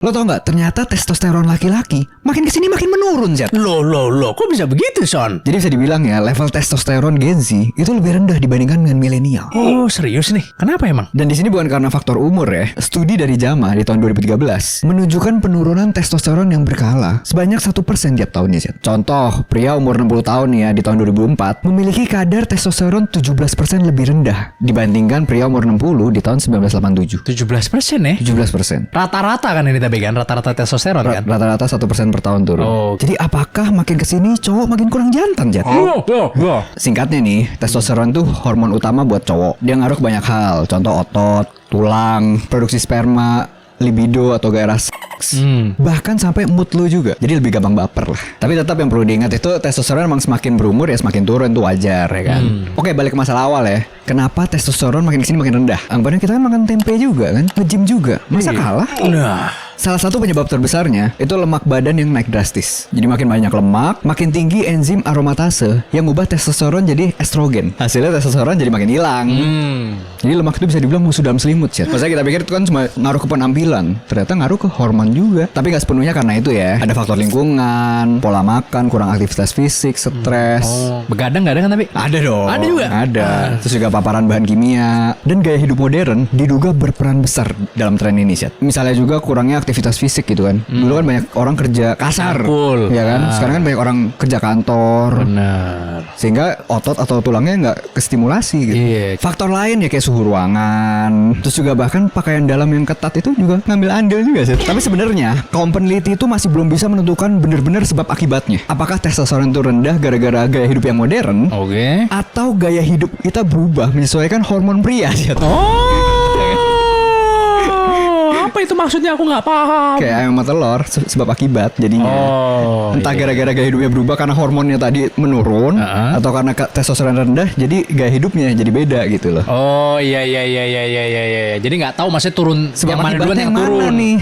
Lo tau nggak? Ternyata testosteron laki-laki makin kesini makin menurun, Zat. Loh, kok bisa begitu, Son? Jadi bisa dibilang ya, level testosteron Gen Z itu lebih rendah dibandingkan dengan milenial. Oh, serius nih? Kenapa emang? Dan di sini bukan karena faktor umur ya. Studi dari JAMA di tahun 2013 menunjukkan penurunan testosteron yang berkala sebanyak 1% tiap tahunnya, Zat. Contoh, pria umur 60 tahun ya di tahun 2004 memiliki kadar testosteron 17% lebih rendah dibandingkan pria umur 60 di tahun 1987. 17% ya? 17%. Rata-rata kan ini tapi kan? Rata-rata testosteron kan? Rata-rata 1% per tahun turun. Oh. Jadi apakah makin kesini cowok makin kurang jantan, Jat? Singkatnya nih, testosteron tuh hormon utama buat cowok. Dia ngaruh ke banyak hal. Contoh otot, tulang, produksi sperma, libido atau gairah seks. Bahkan sampai mood lu juga. Jadi lebih gampang baper lah. Tapi tetap yang perlu diingat itu testosteron emang semakin berumur ya semakin turun, itu wajar ya kan. Oke, balik ke masalah awal ya. Kenapa testosteron makin kesini makin rendah? Anggapannya kita kan makan tempe juga kan, nge-gym juga. Masa kalah? Salah satu penyebab terbesarnya itu lemak badan yang naik drastis. Jadi makin banyak lemak, makin tinggi enzim aromatase yang mengubah testosteron jadi estrogen. Hasilnya testosteron jadi makin hilang. Jadi lemak itu bisa dibilang musuh dalam selimut, Chat. Maksudnya kita pikir itu kan cuma ngaruh ke penampilan, ternyata ngaruh ke hormon juga. Tapi nggak sepenuhnya karena itu ya. Ada faktor lingkungan, pola makan, kurang aktivitas fisik, stres. Begadang nggak ada kan tapi? Ada dong. Ada juga? Ada. Terus juga paparan bahan kimia dan gaya hidup modern diduga berperan besar dalam tren ini, Chat. Misalnya juga kurangnya aktivitas fisik gitu kan. Dulu kan banyak orang kerja kasar, ya kan. Sekarang kan banyak orang kerja kantor. Benar. Sehingga otot atau tulangnya nggak kestimulasi gitu. Faktor lain ya kayak suhu ruangan. Terus juga bahkan pakaian dalam yang ketat itu juga ngambil andil juga sih. Tapi sebenarnya kaum peneliti itu masih belum bisa menentukan benar-benar sebab akibatnya. Apakah testosteron itu rendah gara-gara gaya hidup yang modern? Oke. Atau gaya hidup kita berubah menyesuaikan hormon pria sih? Apa itu maksudnya? Aku nggak paham. Kayak ayam sama telur, sebab akibat jadinya. Entah gara-gara gaya hidupnya berubah karena hormonnya tadi menurun, atau karena testosteron rendah, jadi gaya hidupnya jadi beda gitu loh. Iya. Jadi nggak tahu maksudnya turun Sebab yang mana duluan akibatnya yang yang turun. mana nih?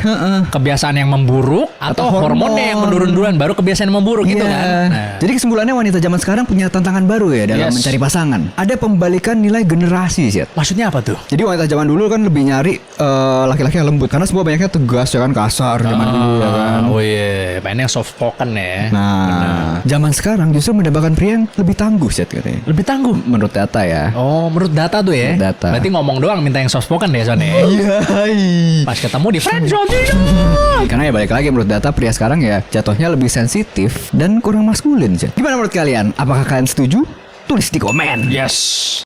Kebiasaan yang memburuk atau hormonnya yang menurun duluan baru kebiasaan yang memburuk gitu kan. Jadi kesimpulannya wanita zaman sekarang punya tantangan baru ya dalam mencari pasangan. Ada pembalikan nilai generasi sih. Maksudnya apa tuh? Jadi wanita zaman dulu kan lebih nyari laki-laki yang lembut karena semua banyaknya tegas ya kan, kasar zaman dulu ya kan. Oh iya, pengen yang soft spoken ya. Nah, zaman sekarang justru mendapatkan pria yang lebih tangguh sih katanya. Lebih tangguh Menurut data ya. Oh, menurut data tuh ya. Menurut data. Berarti ngomong doang minta yang soft spoken deh Son ya. Iya. Pas ketemu di friendzone. Karena ya balik lagi menurut data pria sekarang ya jatuhnya lebih sensitif dan kurang maskulin sih. Gimana menurut kalian? Apakah kalian setuju? Tulis di komen. Yes.